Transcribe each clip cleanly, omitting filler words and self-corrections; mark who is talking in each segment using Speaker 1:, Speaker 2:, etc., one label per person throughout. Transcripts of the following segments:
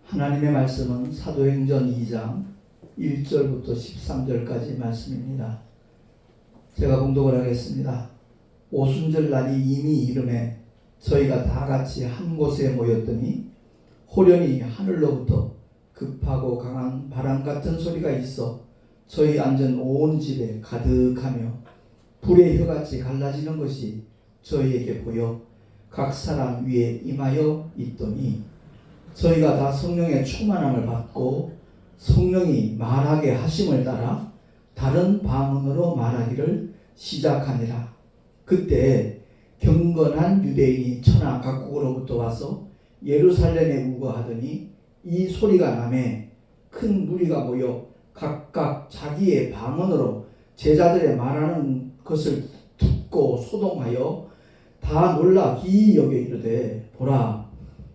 Speaker 1: 하나님의 말씀은 사도행전 2장 1절부터 13절까지 말씀입니다. 제가 봉독을 하겠습니다. 오순절 날이 이미 이름에 저희가 다 같이 한 곳에 모였더니 호련히 하늘로부터 급하고 강한 바람 같은 소리가 있어 저희 앉은 온 집에 가득하며 불의 혀같이 갈라지는 것이 저희에게 보여 각 사람 위에 임하여 있더니 저희가 다 성령의 충만함을 받고 성령이 말하게 하심을 따라 다른 방언으로 말하기를 시작하니라. 그때 경건한 유대인이 천하 각국으로부터 와서 예루살렘에 우거하더니 이 소리가 나매 큰 무리가 모여 각각 자기의 방언으로 제자들의 말하는 것을 듣고 소동하여 다 놀라 기이 여겨 이르되 보라,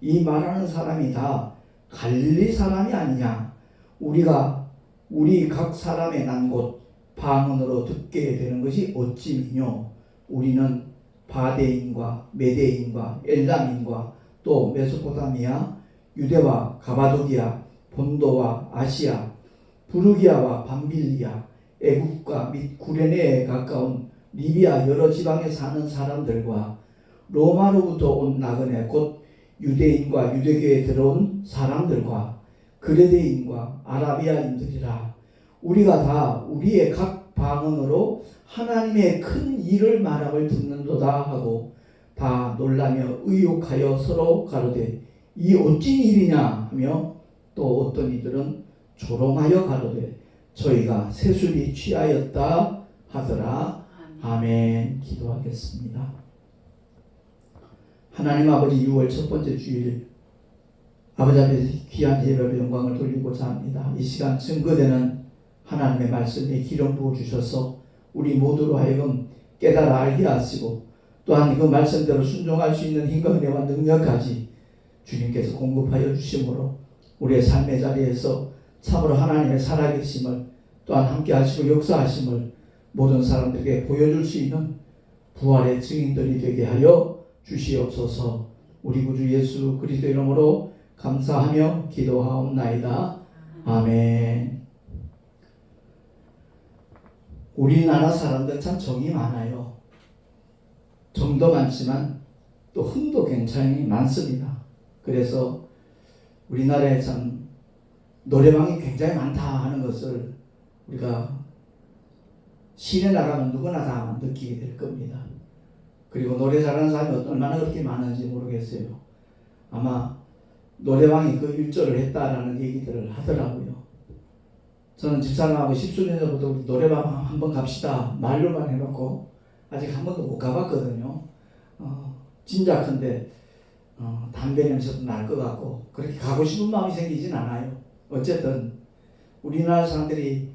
Speaker 1: 이 말하는 사람이 다 갈릴리 사람이 아니냐. 우리 각 사람의 난 곳 방언으로 듣게 되는 것이 어찌미뇨. 우리는 바데인과 메데인과 엘람인과 또 메소포타미아, 유대와 가바도기아, 본도와 아시아, 부르기아와 밤빌리아, 애국과 및 구레네에 가까운 리비아 여러 지방에 사는 사람들과 로마로부터 온 나그네 곧 유대인과 유대교에 들어온 사람들과 그레데인과 아라비아인들이라. 우리가 다 우리의 각 방언으로 하나님의 큰 일을 말함을 듣는도다 하고 다 놀라며 의욕하여 서로 가로되 이 어찌 일이냐 하며 또 어떤 이들은 조롱하여 가로되 저희가 세술이 취하였다 하더라. 아멘. 기도하겠습니다. 하나님 아버지, 6월 첫 번째 주일 아버지 앞에 귀한 예배로 영광을 돌리고자 합니다. 이 시간 증거되는 하나님의 말씀에 기름 부어주셔서 우리 모두로 하여금 깨달아 알게 하시고 또한 그 말씀대로 순종할 수 있는 힘과 은혜와 능력까지 주님께서 공급하여 주심으로 우리의 삶의 자리에서 참으로 하나님의 살아계심을 또한 함께 하시고 역사하심을 모든 사람들에게 보여줄 수 있는 부활의 증인들이 되게 하여 주시옵소서. 우리 구주 예수 그리스도 이름으로 감사하며 기도하옵나이다. 아멘. 우리나라 사람들 참 정이 많아요. 정도 많지만 또 흥도 굉장히 많습니다. 그래서 우리나라에 참 노래방이 굉장히 많다 하는 것을 우리가 시내 나가면 누구나 다 느끼게 될 겁니다. 그리고 노래 잘하는 사람이 얼마나 그렇게 많은지 모르겠어요. 아마 노래방이 그 일조를 했다라는 얘기들을 하더라고요. 저는 집사람하고 10수년 전부터 우리 노래방 한번 갑시다 말로만 해놓고 아직 한 번도 못 가봤거든요. 진작한데 담배 냄새도 날 것 같고 그렇게 가고 싶은 마음이 생기진 않아요. 어쨌든 우리나라 사람들이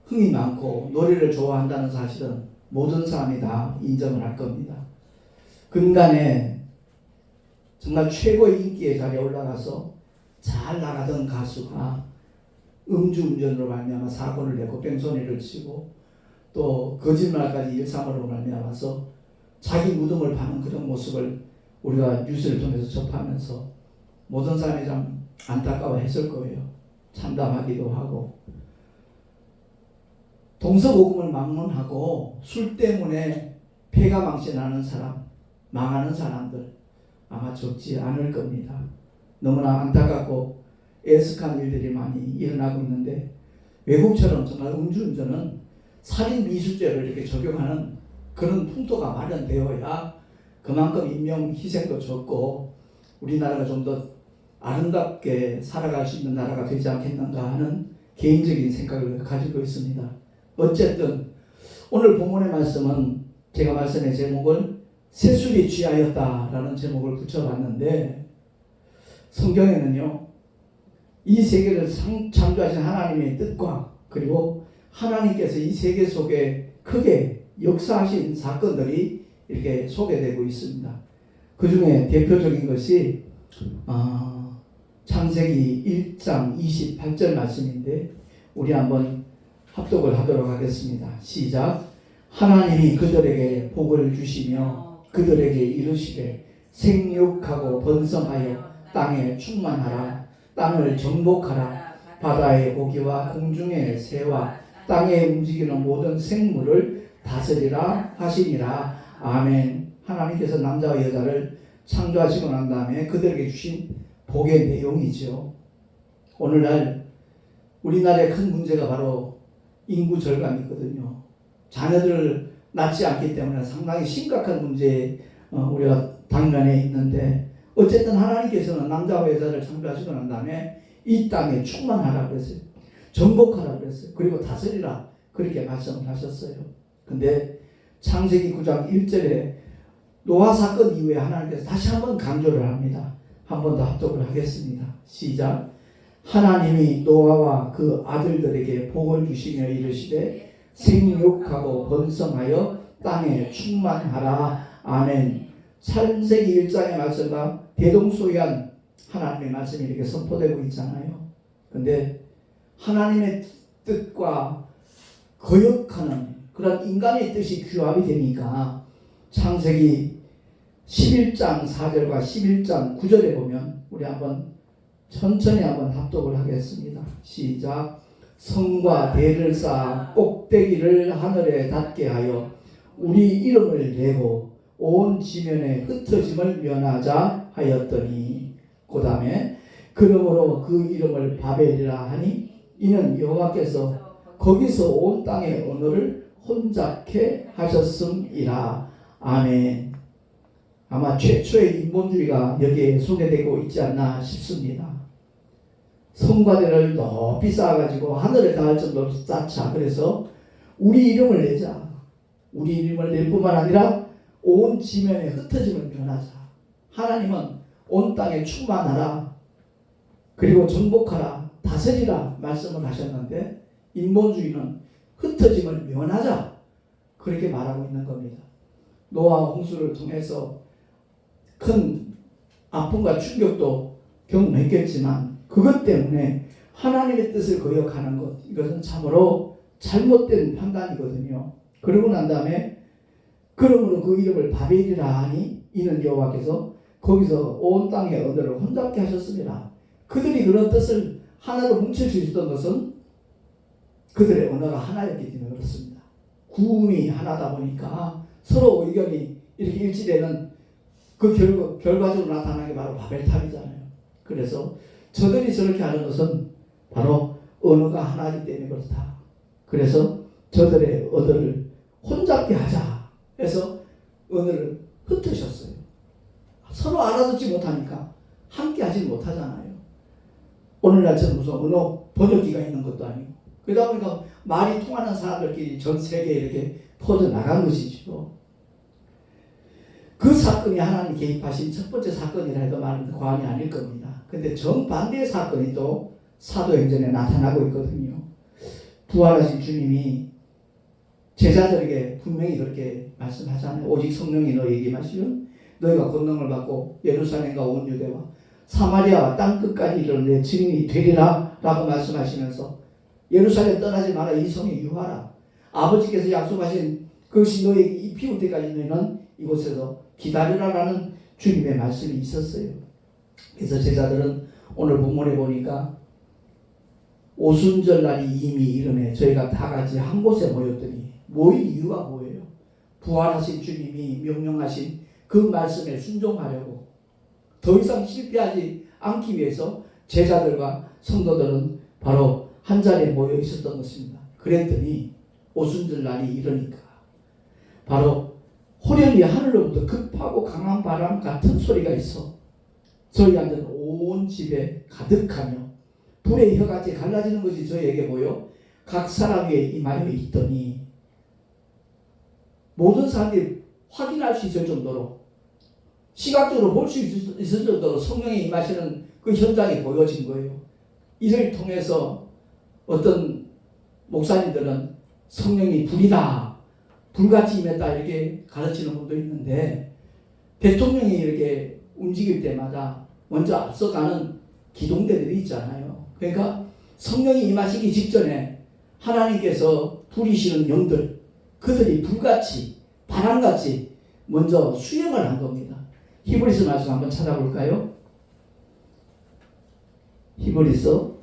Speaker 1: 흥이 많고 노래를 좋아한다는 사실은 모든 사람이 다 인정을 할 겁니다. 근간에 정말 최고의 인기의 자리에 올라가서 잘 나가던 가수가 음주운전으로 말미암아 사고를 내고 뺑소니를 치고 또 거짓말까지 일삼으로 말미암아서 자기 무덤을 파는 그런 모습을 우리가 뉴스를 통해서 접하면서 모든 사람이 참 안타까워했을 거예요. 참담하기도 하고 동서고금을 막론하고 술 때문에 폐가 망신하는 사람, 망하는 사람들 아마 적지 않을 겁니다. 너무나 안타깝고 애석한 일들이 많이 일어나고 있는데 외국처럼 정말 음주운전은 살인 미수죄를 이렇게 적용하는 그런 풍토가 마련되어야 그만큼 인명 희생도 적고 우리나라가 좀 더 아름답게 살아갈 수 있는 나라가 되지 않겠는가 하는 개인적인 생각을 가지고 있습니다. 어쨌든 오늘 본문의 말씀은 제가 말씀의 제목을 세술이 취하였다라는 제목을 붙여봤는데 성경에는요 이 세계를 창조하신 하나님의 뜻과 그리고 하나님께서 이 세계 속에 크게 역사하신 사건들이 이렇게 소개되고 있습니다. 그 중에 대표적인 것이 창세기 1장 28절 말씀인데 우리 한번 합독을 하도록 하겠습니다. 시작. 하나님이 그들에게 복을 주시며 그들에게 이르시되 생육하고 번성하여 땅에 충만하라. 땅을 정복하라. 바다의 고기와 공중의 새와 땅에 움직이는 모든 생물을 다스리라 하시니라. 아멘. 하나님께서 남자와 여자를 창조하시고 난 다음에 그들에게 주신 복의 내용이죠. 오늘날 우리나라의 큰 문제가 바로 인구 절감이거든요. 자녀들을 낳지 않기 때문에 상당히 심각한 문제에 우리가 당면에 있는데, 어쨌든 하나님께서는 남자와 여자를 창조하시고 난 다음에 이 땅에 충만하라 그랬어요. 정복하라 그랬어요. 그리고 다스리라 그렇게 말씀을 하셨어요. 근데 창세기 9장 1절에 노아 사건 이후에 하나님께서 다시 한번 강조를 합니다. 한 번 더 합독을 하겠습니다. 시작. 하나님이 노아와 그 아들들에게 복을 주시며 이르시되 생육하고 번성하여 땅에 충만하라. 아멘. 창세기 1장의 말씀과 대동소이한 하나님의 말씀이 이렇게 선포되고 있잖아요. 근데 하나님의 뜻과 거역하는 그런 인간의 뜻이 규합이 되니까 창세기 11장 4절과 11장 9절에 보면 우리 한번 천천히 한번 합독을 하겠습니다. 시작. 성과 대를 쌓아 꼭대기를 하늘에 닿게 하여 우리 이름을 내고 온 지면에 흩어짐을 면하자 하였더니, 그 다음에 그러므로 그 이름을 바벨이라 하니 이는 여호와께서 거기서 온 땅의 언어를 혼잡케 하셨음이라. 아멘. 아마 최초의 인본주의가 여기에 소개되고 있지 않나 싶습니다. 성과대를 높이 쌓아가지고 하늘에 닿을 정도로 쌓자. 그래서 우리 이름을 내자. 우리 이름을 낼 뿐만 아니라 온 지면에 흩어짐을 면하자. 하나님은 온 땅에 충만하라. 그리고 정복하라. 다스리라 말씀을 하셨는데, 인본주의는 흩어짐을 면하자 그렇게 말하고 있는 겁니다. 노아 홍수를 통해서 큰 아픔과 충격도 경험했겠지만 그것 때문에 하나님의 뜻을 거역하는 것, 이것은 참으로 잘못된 판단이거든요. 그러고 난 다음에 그러므로 그 이름을 바벨이라 하니 이는 여호와께서 거기서 온 땅의 언어를 혼잡게 하셨습니다. 그들이 그런 뜻을 하나로 뭉칠 수 있었던 것은 그들의 언어가 하나였기 때문에 그렇습니다. 구음이 하나다 보니까 서로 의견이 이렇게 일치되는 그 결과적으로 나타나는 게 바로 바벨탑이잖아요. 그래서 저들이 저렇게 하는 것은 바로 언어가 하나이기 때문에 그렇다. 그래서 저들의 언어를 혼잡게 하자 해서 언어를 흩으셨어요. 서로 알아듣지 못하니까 함께 하지 못하잖아요. 오늘날처럼 무슨 언어 번역기가 있는 것도 아니고, 그러다 보니까 말이 통하는 사람들끼리 전 세계에 이렇게 퍼져나간 것이죠. 그 사건이 하나님 개입하신 첫 번째 사건이라 해도 말은 과언이 아닐 겁니다. 근데 정반대의 사건이 또 사도행전에 나타나고 있거든요. 부활하신 주님이 제자들에게 분명히 그렇게 말씀하잖아요. 오직 성령이 너에게 마시면 너희가 권능을 받고 예루살렘과 온 유대와 사마리아와 땅끝까지 이르는 내 증인이 되리라 라고 말씀하시면서, 예루살렘 떠나지 마라. 이 성에 유하라. 아버지께서 약속하신 그것이 너에게 입히올 때까지 너희는 이곳에서 기다리라라는 주님의 말씀이 있었어요. 그래서 제자들은 오늘 본문에 보니까 오순절날이 이미 이르매 저희가 다 같이 한 곳에 모였더니, 모인 이유가 뭐예요? 부활하신 주님이 명령하신 그 말씀에 순종하려고, 더 이상 실패하지 않기 위해서 제자들과 성도들은 바로 한 자리에 모여 있었던 것입니다. 그랬더니 오순절날이 이르니까 바로 호련히 하늘로부터 급하고 강한 바람 같은 소리가 있어 저희한테는 온 집에 가득하며 불의 혀같이 갈라지는 것이 저희에게 보여 각 사람 위에 임하여 있더니, 모든 사람들이 확인할 수 있을 정도로, 시각적으로 볼 수 있을 정도로 성령이 임하시는 그 현장이 보여진 거예요. 이를 통해서 어떤 목사님들은 성령이 불이다, 불같이 임했다 이렇게 가르치는 분도 있는데, 대통령이 이렇게 움직일 때마다 먼저 앞서가는 기동대들이 있잖아요. 그러니까 성령이 임하시기 직전에 하나님께서 부리시는 영들, 그들이 불같이 바람같이 먼저 수행을 한 겁니다. 히브리서 말씀 한번 찾아볼까요? 히브리서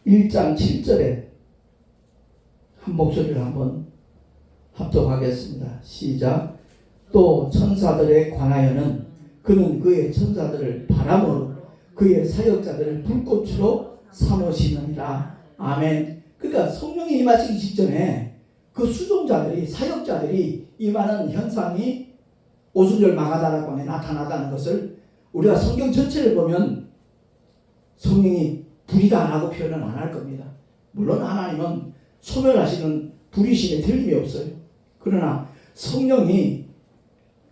Speaker 1: 1장 7절에 한 목소리를 한번 합독하겠습니다. 시작. 또 천사들에 관하여는 그는 그의 천사들을 바람으로 그의 사역자들을 불꽃으로 삼으시느니라. 아멘. 그러니까 성령이 임하시기 직전에 그 수종자들이 사역자들이 임하는 현상이 오순절 마가다락방에 나타나다는 것을 우리가 성경 전체를 보면 성령이 불이다 라고 표현은 안 할 겁니다. 물론 하나님은 소멸하시는 불이심에 틀림이 없어요. 그러나 성령이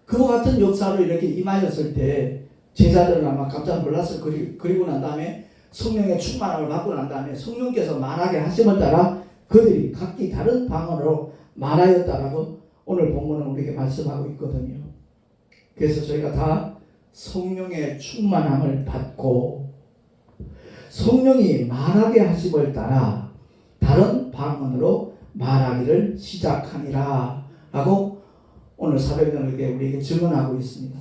Speaker 1: 그와 같은 역사로 이렇게 임하였을 때 제자들은 아마 깜짝 놀랐을. 그리고 난 다음에 성령의 충만함을 받고 난 다음에 성령께서 말하게 하심을 따라 그들이 각기 다른 방언으로 말하였다라고 오늘 본문은 우리에게 말씀하고 있거든요. 그래서 저희가 다 성령의 충만함을 받고 성령이 말하게 하심을 따라 다른 방언으로 말하기를 시작하니라 라고 오늘 사도행전에 우리에게 증언하고 있습니다.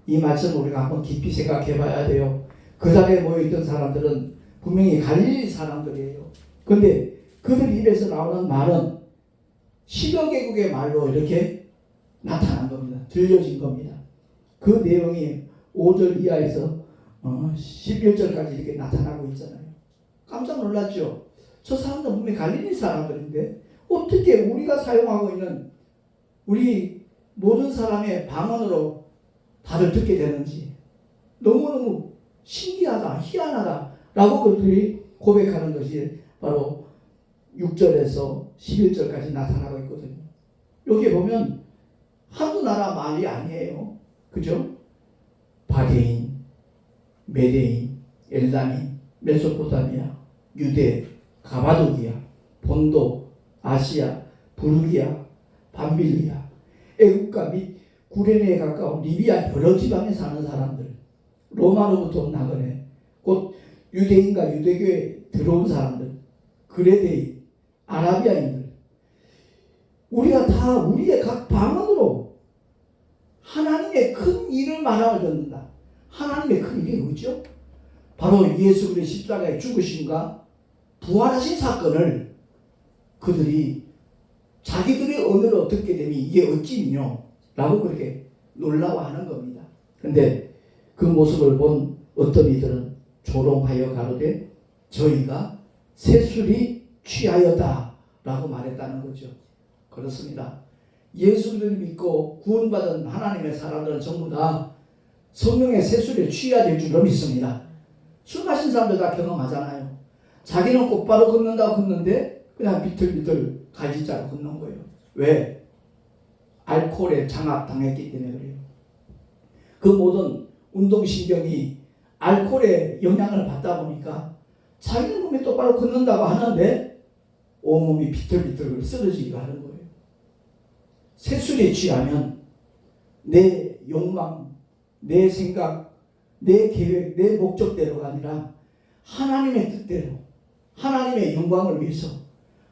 Speaker 1: 이 말씀을 우리가 한번 깊이 생각해 봐야 돼요. 그 자리에 모여있던 사람들은 분명히 갈릴리 사람들이에요. 그런데 그들 입에서 나오는 말은 10여 개국의 말로 이렇게 나타난 겁니다. 들려진 겁니다. 그 내용이 5절 이하에서 11절까지 이렇게 나타나고 있잖아요. 깜짝 놀랐죠. 저 사람들 분명히 갈릴리 사람들인데 어떻게 우리가 사용하고 있는 우리 모든 사람의 방언으로 다들 듣게 되는지 너무너무 신기하다, 희한하다 라고 그들이 고백하는 것이 바로 6절에서 11절까지 나타나고 있거든요. 여기 보면 한두 나라 말이 아니에요. 그죠? 바데인, 메데인, 엘라민, 메소포타미아, 유대, 가바도기아, 본도, 아시아, 부르기아, 밤빌리아, 애국가 및 구레네에 가까운 리비아 여러 지방에 사는 사람들, 로마로부터 온 나그네, 곧 유대인과 유대교에 들어온 사람들, 그레데인, 아라비아인들, 우리가 다 우리의 각 방언으로 하나님의 큰 일을 말함을 듣는다. 하나님의 큰 일이 뭐죠? 바로 예수 그리스도의 십자가에 죽으심과 부활하신 사건을 그들이 자기들의 언어로 듣게 되면 이게 어찌미뇨? 라고 그렇게 놀라워하는 겁니다. 그런데 그 모습을 본 어떤 이들은 조롱하여 가로되 저희가 새술이 취하였다 라고 말했다는 거죠. 그렇습니다. 예수를 믿고 구원받은 하나님의 사람들은 전부 다 성령의 새술에 취해야 될 줄로 믿습니다. 술 마신 사람들 다 경험하잖아요. 자기는 곧바로 걷는다고 걷는데 그냥 비틀비틀 갈짓자로 걷는 거예요. 왜? 알코올에 장악당했기 때문에 그래요. 그 모든 운동신경이 알코올의 영향을 받다 보니까 자기는 몸이 똑바로 걷는다고 하는데 온몸이 비틀비틀 쓰러지기도 하는 거예요. 새술에 취하면 내 욕망, 내 생각, 내 계획, 내 목적대로가 아니라 하나님의 뜻대로 하나님의 영광을 위해서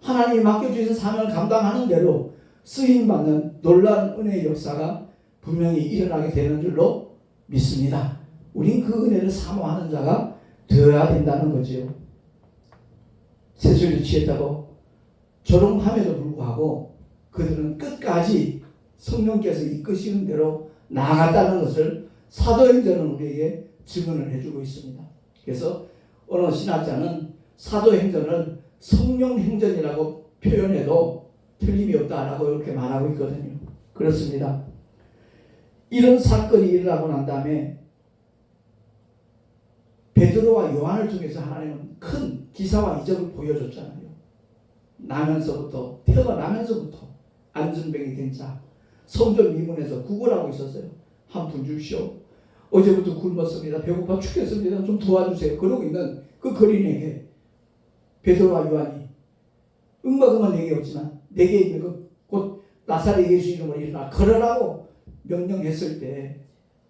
Speaker 1: 하나님이 맡겨주신 사명을 감당하는 대로 쓰임받는 놀라운 은혜의 역사가 분명히 일어나게 되는 줄로 믿습니다. 우린 그 은혜를 사모하는 자가 되어야 된다는 거죠. 새술에 취했다고 조롱함에도 불구하고 그들은 끝까지 성령께서 이끄시는 대로 나아갔다는 것을 사도행전은 우리에게 증언을 해주고 있습니다. 그래서 어느 신학자는 사도행전을 성령행전이라고 표현해도 틀림이 없다라고 이렇게 말하고 있거든요. 그렇습니다. 이런 사건이 일어나고 난 다음에 베드로와 요한을 통해서 하나님은 큰 기사와 이적을 보여줬잖아요. 태어나면서부터 안전병이 된 자, 성전 미문에서 구걸하고 있었어요. 한 푼 주시오. 어제부터 굶었습니다. 배고파 죽겠습니다. 좀 도와주세요. 그러고 있는 그 거린에게 베드로와 요한이 음과 내게 없지만 내게 있는 곧 나사렛 예수 이름으로 일어나 걸으라고 명령했을 때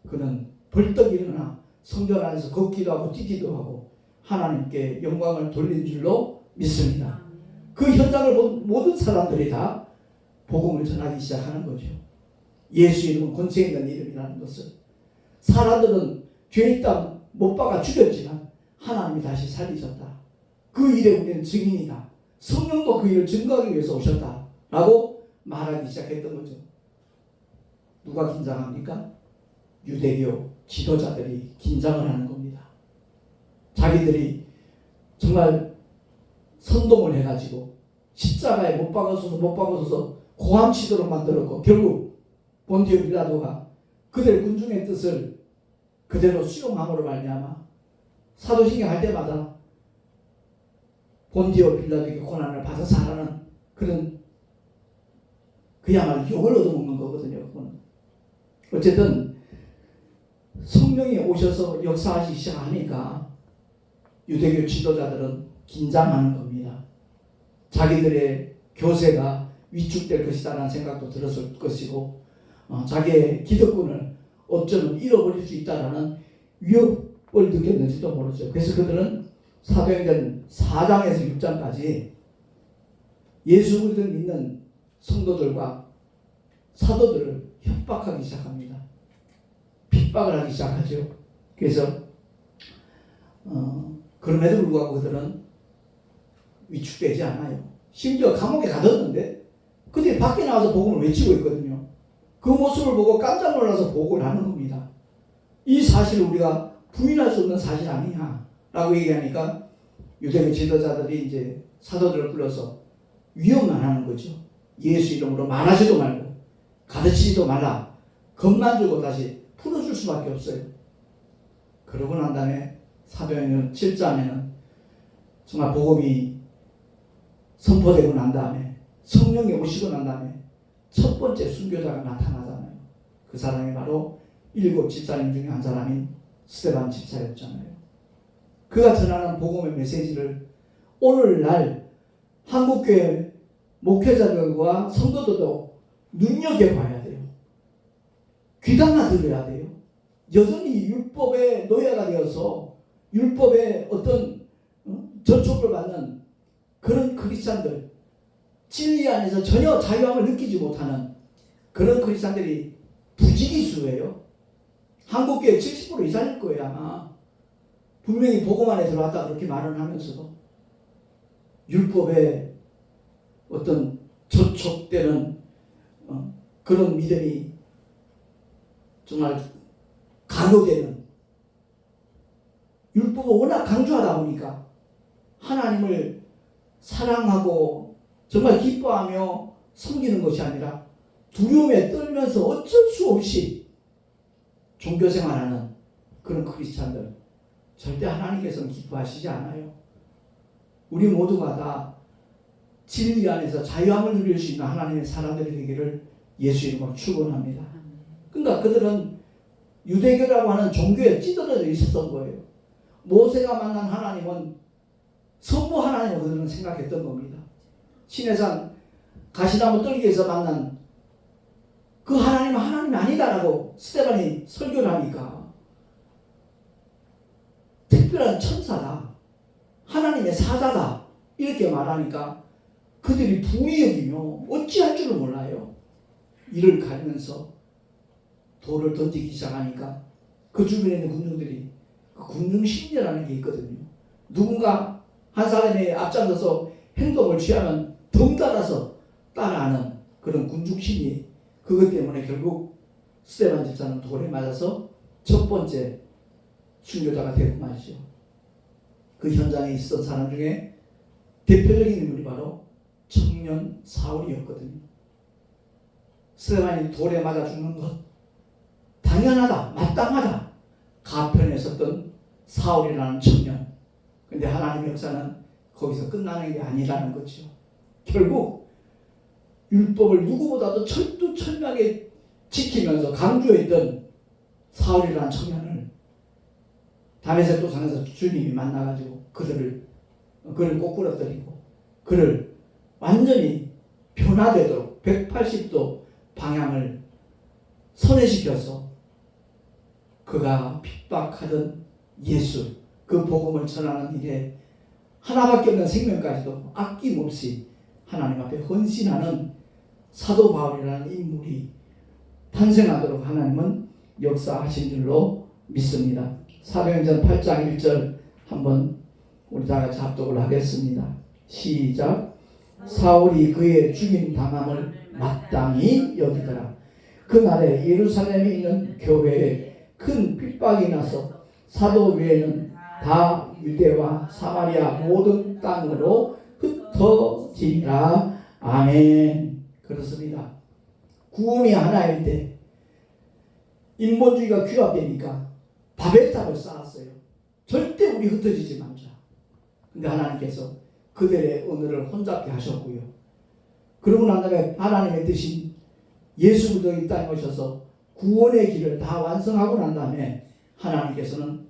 Speaker 1: 그는 벌떡 일어나 성전 안에서 걷기도 하고 뛰기도 하고 하나님께 영광을 돌린 줄로 믿습니다. 그 현장을 본 모든 사람들이 다 복음을 전하기 시작하는 거죠. 예수 이름은 권세 있는 이름이라는 것을. 사람들은 죄 있다 못 박아 죽였지만 하나님이 다시 살리셨다. 그 일에 우리는 증인이다. 성령도 그 일을 증거하기 위해서 오셨다. 라고 말하기 시작했던 거죠. 누가 긴장합니까? 유대교 지도자들이 긴장을 하는 겁니다. 자기들이 정말 선동을 해가지고 십자가에 못 박아서서 고함치도록 만들었고, 결국 본디오 빌라도가 그들 군중의 뜻을 그대로 수용함으로 말미암아 사도신경 할 때마다 본디오 빌라도에게 고난을 받아서 하라는 그런 그야말로 욕을 얻어먹는 거거든요. 그거는. 어쨌든 성령이 오셔서 역사하시기 시작하니까 유대교 지도자들은 긴장하는 겁니다. 자기들의 교세가 위축될 것이다라는 생각도 들었을 것이고, 자기의 기득권을 어쩌면 잃어버릴 수 있다라는 위협을 느꼈는지도 모르죠. 그래서 그들은 사도행전 4장에서 6장까지 예수 그리스도를 믿는 성도들과 사도들을 협박하기 시작합니다. 핍박을 하기 시작하죠. 그래서 그럼에도 불구하고 그들은 위축되지 않아요. 심지어 감옥에 가뒀는데 그들이 밖에 나와서 복음을 외치고 있거든요. 그 모습을 보고 깜짝 놀라서 보고를 하는 겁니다. 이 사실을 우리가 부인할 수 없는 사실 아니냐 라고 얘기하니까 유대교 지도자들이 이제 사도들을 불러서 위협만 하는 거죠. 예수 이름으로 말하지도 말고 가르치지도 말라. 겁만 주고 다시 풀어줄 수밖에 없어요. 그러고 난 다음에 사도행전 7장에는 정말 복음이 선포되고 난 다음에 성령이 오시고 난 다음에 첫 번째 순교자가 나타나잖아요. 그 사람이 바로 7 집사님 중에 한 사람인 스데반 집사였잖아요. 그가 전하는 복음의 메시지를 오늘날 한국교회 목회자들과 성도들도 눈여겨봐야 돼요. 귀담아 들어야 돼요. 여전히 율법의 노예가 되어서 율법의 어떤 저촉을 받는 그런 크리스찬들, 진리 안에서 전혀 자유함을 느끼지 못하는 그런 크리스찬들이 부지기수예요. 한국교회 70% 이상일 거예요 아마. 분명히 복음 안에 들어왔다 그렇게 말을 하면서도 율법에 어떤 저촉되는 그런 믿음이 정말 강요되는, 율법을 워낙 강조하다 보니까 하나님을 사랑하고 정말 기뻐하며 섬기는 것이 아니라 두려움에 떨면서 어쩔 수 없이 종교생활하는 그런 크리스찬들, 절대 하나님께서는 기뻐하시지 않아요. 우리 모두가 다 진리 안에서 자유함을 누릴 수 있는 하나님의 사람들이 되기를 예수 이름으로 축원합니다. 그러니까 그들은 유대교라고 하는 종교에 찌들어져 있었던 거예요. 모세가 만난 하나님은 성부 하나님을 그들은 생각했던 겁니다. 시내산 가시나무 뜰기에서 만난 그 하나님은 하나님이 아니다라고 스데반이 설교를 하니까 특별한 천사다, 하나님의 사자다 이렇게 말하니까 그들이 부히 여기며 어찌할 줄을 몰라요. 이를 가리면서 돌을 던지기 시작하니까 그 주변에 있는 군중들이 그 군중 심리라는 게 있거든요. 누군가 한 사람이 앞장서서 행동을 취하면 덩달아서 따라하는 그런 군중 심리, 그것 때문에 결국 스데반 집사는 돌에 맞아서 첫 번째 순교자가 되고 말이죠. 그 현장에 있었던 사람 중에 대표적인 인물이 바로 청년 사울이었거든요. 스데반이 돌에 맞아 죽는 것 당연하다, 마땅하다 가편에 섰던 사울이라는 청년. 근데 하나님의 역사는 거기서 끝나는 게 아니라는 거죠. 결국 율법을 누구보다도 철두철미하게 지키면서 강조했던 사울이라는 청년을 다메섹 도상에서 주님이 만나가지고 그를 꼬꾸라뜨리고 그를 완전히 변화되도록 180도 방향을 선회시켜서 그가 핍박하던 예수, 그 복음을 전하는 일에 하나밖에 없는 생명까지도 아낌없이 하나님 앞에 헌신하는 사도 바울이라는 인물이 탄생하도록 하나님은 역사하신 줄로 믿습니다. 사도행전 8장 1절 한번 우리 다 같이 합독을 하겠습니다. 시작. 사울이 그의 죽임 당함을 마땅히 여기더라. 그날에 예루살렘에 있는 교회에 큰 핍박이 나서 사도 외에는 다 유대와 사마리아 모든 땅으로 흩어지니라. 아멘. 그렇습니다. 구원이 하나일 때 인본주의가 규합되니까 바벨탑을 쌓았어요. 절대 우리 흩어지지 말자. 근데 하나님께서 그들의 언어를 혼잡게 하셨고요. 그러고 난 다음에 하나님의 뜻인 예수 그리스도 이 땅에 오셔서 구원의 길을 다 완성하고 난 다음에 하나님께서는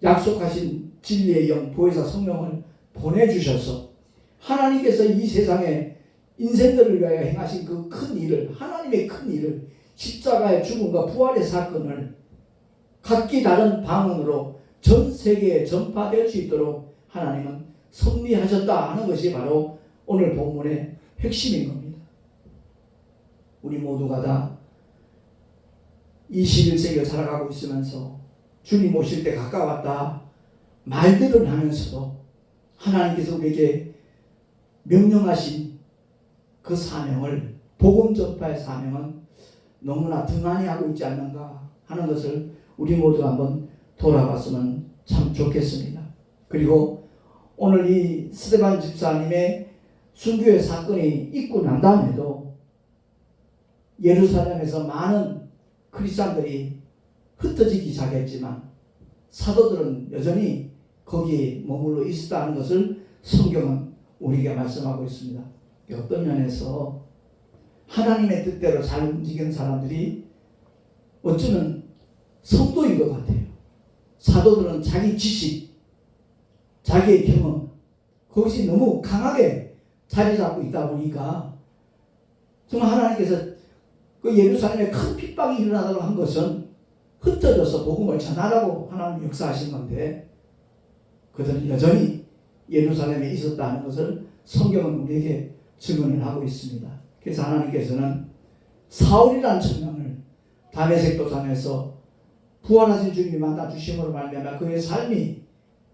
Speaker 1: 약속하신 진리의 영 보혜사 성령을 보내주셔서 하나님께서 이 세상에 인생들을 위하여 행하신 그 큰 일을, 하나님의 큰 일을, 십자가의 죽음과 부활의 사건을 각기 다른 방언으로 전 세계에 전파될 수 있도록 하나님은 섭리하셨다 하는 것이 바로 오늘 본문의 핵심인 겁니다. 우리 모두가 다 21세기를 살아가고 있으면서 주님 오실 때 가까웠다 말들을 하면서도 하나님께서 우리에게 명령하신 그 사명을, 복음 전파의 사명은 너무나 등한히 하고 있지 않는가 하는 것을 우리 모두 한번 돌아봤으면 참 좋겠습니다. 그리고 오늘 이 스데반 집사님의 순교의 사건이 있고 난 다음에도 예루살렘에서 많은 크리스찬들이 흩어지기 시작했지만 사도들은 여전히 거기에 머물러 있었다는 것을 성경은 우리에게 말씀하고 있습니다. 어떤 면에서 하나님의 뜻대로 잘 움직이는 사람들이 어쩌면 성도인 것 같아요. 사도들은 자기 지식, 자기의 경험, 그것이 너무 강하게 자리 잡고 있다 보니까 정말 하나님께서 그 예루살렘에 큰 핍박이 일어나도록 한 것은 흩어져서 복음을 전하라고 하나님 역사하신 건데 그들은 여전히 예루살렘에 있었다는 것을 성경은 우리에게 증언을 하고 있습니다. 그래서 하나님께서는 사울이라는 청년을 다메섹 도상에서 부활하신 주님이 만나 주심으로 말미암아 그의 삶이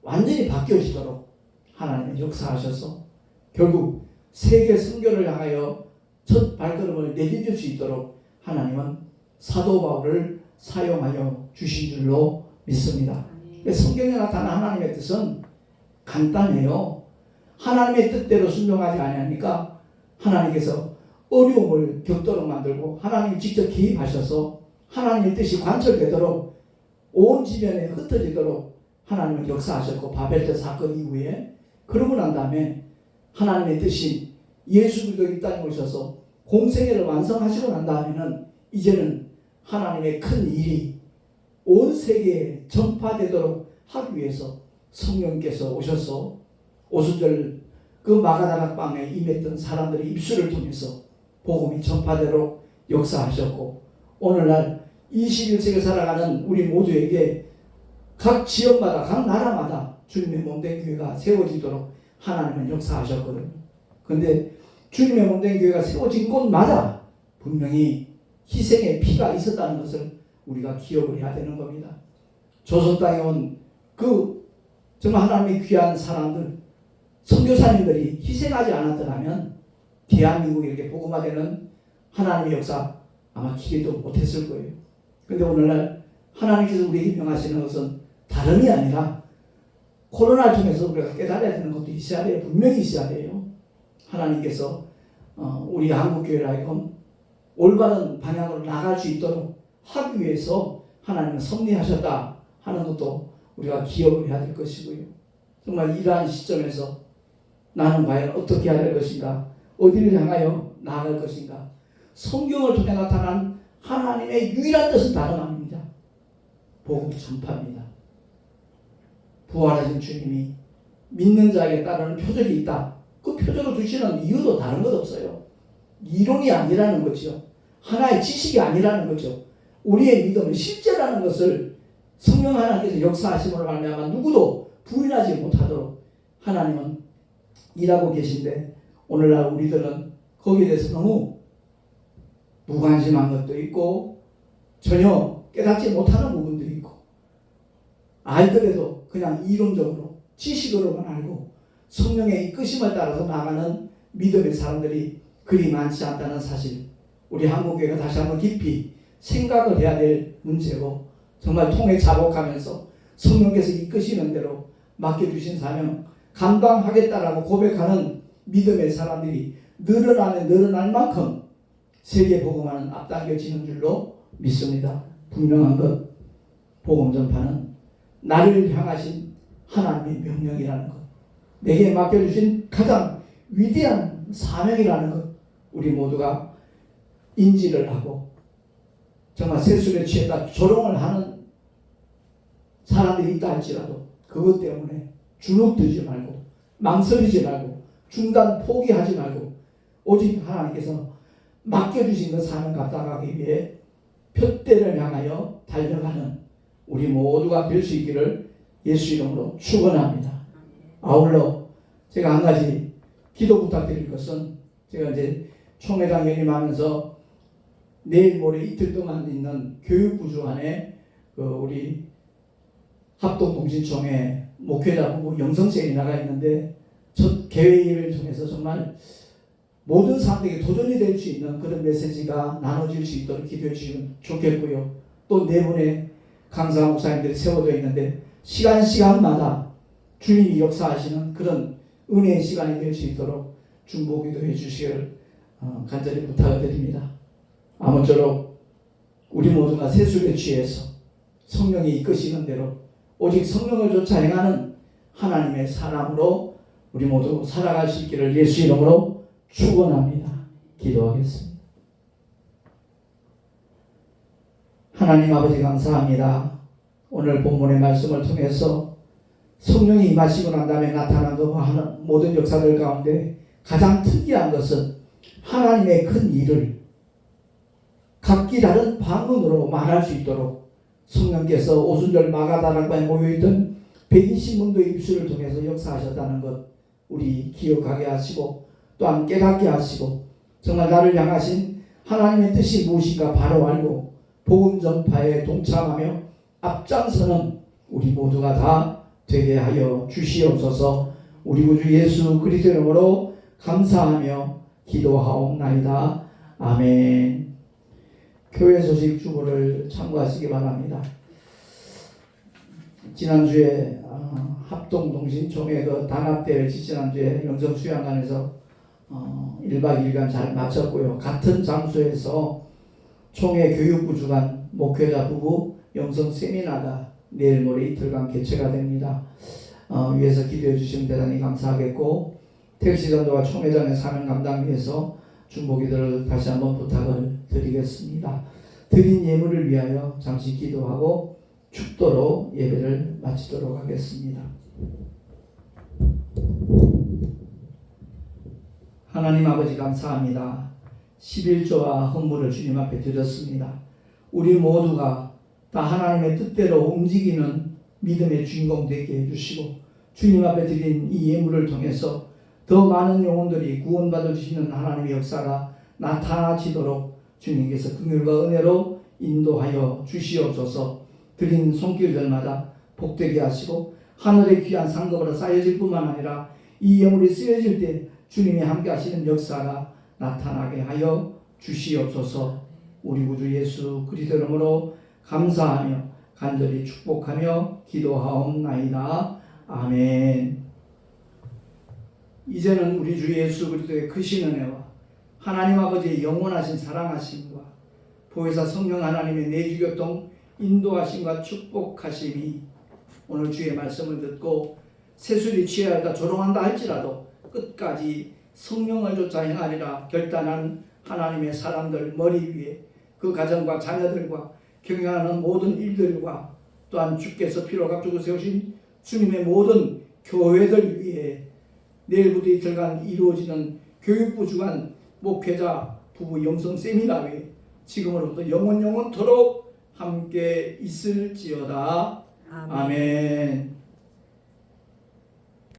Speaker 1: 완전히 바뀌어지도록 하나님은 역사하셔서 결국 세계 선교를 향하여 첫 발걸음을 내디딜 수 있도록 하나님은 사도 바울을 사용하여 주신 줄로 믿습니다. 성경에 나타난 하나님의 뜻은 간단해요. 하나님의 뜻대로 순종하지 아니하니까 하나님께서 어려움을 겪도록 만들고 하나님이 직접 개입하셔서 하나님의 뜻이 관철되도록 온 지면에 흩어지도록 하나님은 역사하셨고 바벨탑 사건 이후에 그러고 난 다음에 하나님의 뜻이 예수 그리스도 이 땅에 오셔서 공생애를 완성하시고 난 다음에는 이제는 하나님의 큰 일이 온 세계에 전파되도록 하기 위해서 성령께서 오셔서 오순절 그 마가다락방에 임했던 사람들의 입술을 통해서 복음이 전파되도록 역사하셨고 오늘날 21세기를 살아가는 우리 모두에게 각 지역마다 각 나라마다 주님의 몸된 교회가 세워지도록 하나님은 역사하셨거든요. 그런데 주님의 몸된 교회가 세워진 곳마다 분명히 희생의 피가 있었다는 것을 우리가 기억을 해야 되는 겁니다. 조선 땅에 온 그 정말 하나님의 귀한 사람들, 선교사님들이 희생하지 않았더라면 대한민국이 이렇게 복음화되는 하나님의 역사 아마 기회도 못했을 거예요. 그런데 오늘날 하나님께서 우리에게 명하시는 것은 다름이 아니라 코로나를 통해서 우리가 깨달아야 되는 것도 있어야 돼요. 분명히 있어야 돼요. 하나님께서 우리 한국교회를 하여금 올바른 방향으로 나갈 수 있도록 하기 위해서 하나님은 섭리하셨다 하는 것도 우리가 기억을 해야 될 것이고요. 정말 이러한 시점에서 나는 과연 어떻게 해야 될 것인가? 어디를 향하여 나아갈 것인가? 성경을 통해 나타난 하나님의 유일한 뜻은 다름 아닙니다. 복음 전파입니다. 부활하신 주님이 믿는 자에게 따르는 표적이 있다. 그 표적을 두시는 이유도 다른 것 없어요. 이론이 아니라는 거죠. 하나의 지식이 아니라는 거죠. 우리의 믿음은 실제라는 것을 성령 하나님께서 역사하심으로 말미암아 누구도 부인하지 못하도록 하나님은 일하고 계신데 오늘날 우리들은 거기에 대해서 너무 무관심한 것도 있고 전혀 깨닫지 못하는 부분도 있고 알더라도 그냥 이론적으로 지식으로만 알고 성령의 이끄심을 따라서 나가는 믿음의 사람들이 그리 많지 않다는 사실, 우리 한국교회가 다시 한번 깊이 생각을 해야 될 문제고, 정말 통해 자복하면서 성령께서 이끄시는 대로 맡겨주신 사명 감당하겠다라고 고백하는 믿음의 사람들이 늘어나면 늘어날 만큼 세계 복음화는 앞당겨지는 줄로 믿습니다. 분명한 것, 복음 전파는 나를 향하신 하나님의 명령이라는 것, 내게 맡겨주신 가장 위대한 사명이라는 것, 우리 모두가 인지를 하고 정말 세술에 취했다 조롱을 하는 사람들이 있다 할지라도 그것 때문에 주눅들지 말고 망설이지 말고 중단 포기하지 말고 오직 하나님께서 맡겨주신 그 사명 감당하기 위해 표대를 향하여 달려가는 우리 모두가 될 수 있기를 예수 이름으로 축원합니다. 아울러 제가 한 가지 기도 부탁드릴 것은, 제가 이제 총회장 연임하면서 내일 모레 이틀 동안 있는 교육부주 안에 우리 합동통신총회 목회자 부부 영성 세미나가 있는데, 첫 개회를 통해서 정말 모든 사람들에게 도전이 될 수 있는 그런 메시지가 나눠질 수 있도록 기도해 주시면 좋겠고요. 또 네 분의 강사 목사님들이 세워져 있는데 시간마다 주님이 역사하시는 그런 은혜의 시간이 될 수 있도록 중보기도 해주시기를 간절히 부탁을 드립니다. 아무쪼록 우리 모두가 세술에 취해서 성령이 이끄시는 대로 오직 성령을 쫓아 행하는 하나님의 사람으로 우리 모두 살아갈 수 있기를 예수 이름으로 축원합니다. 기도하겠습니다. 하나님 아버지 감사합니다. 오늘 본문의 말씀을 통해서 성령이 임하시고 난 다음에 나타난 그 모든 역사들 가운데 가장 특이한 것은 하나님의 큰 일을 각기 다른 방언으로 말할 수 있도록 성령께서 오순절 마가다락방에 모여있던 120문도의 입술을 통해서 역사하셨다는 것, 우리 기억하게 하시고 또한 깨닫게 하시고 정말 나를 향하신 하나님의 뜻이 무엇인가 바로 알고 복음 전파에 동참하며 앞장서는 우리 모두가 다 되게 하여 주시옵소서. 우리 구주 예수 그리스도 이름으로 감사하며 기도하옵나이다. 아멘. 교회 소식 주보를 참고하시기 바랍니다. 지난주에 합동통신총회 그 단합대회 지난주에 영성수양관에서 1박 2일간 잘 마쳤고요. 같은 장소에서 총회 교육부 주관 목회자 부부 영성 세미나가 내일 모레 이틀간 개최가 됩니다. 위에서 기도해 주시면 대단히 감사하겠고, 택시전도와 총회장의 사명 감당 위해서 중보기도를 다시 한번 부탁을 드리겠습니다. 드린 예물을 위하여 잠시 기도하고 축도로 예배를 마치도록 하겠습니다. 하나님 아버지 감사합니다. 11조와 헌물을 주님 앞에 드렸습니다. 우리 모두가 다 하나님의 뜻대로 움직이는 믿음의 주인공 되게 해주시고 주님 앞에 드린 이 예물을 통해서 더 많은 영혼들이 구원받을 수 있는 하나님의 역사가 나타나지도록 주님께서 긍휼과 은혜로 인도하여 주시옵소서. 드린 손길들마다 복되게 하시고 하늘의 귀한 상급으로 쌓여질 뿐만 아니라 이 예물이 쓰여질 때 주님이 함께 하시는 역사가 나타나게 하여 주시옵소서. 우리 구주 예수 그리스도 이름으로 감사하며 간절히 축복하며 기도하옵나이다. 아멘. 이제는 우리 주 예수 그리스도의 크신 은혜와 하나님 아버지의 영원하신 사랑하심과 보혜사 성령 하나님의 내주교통 인도하심과 축복하심이 오늘 주의 말씀을 듣고 세술이 취하였다 조롱한다 할지라도 끝까지 성령을 쫓아 행하리라 결단한 하나님의 사람들 머리 위에 그 가정과 자녀들과 경영하는 모든 일들과 또한 주께서 피로 값주고 세우신 주님의 모든 교회들 위에 내일부터 이틀간 이루어지는 교육부 주관 목회자 부부 영성 세미나회 지금으로부터 영원토록 함께 있을지어다. 아멘.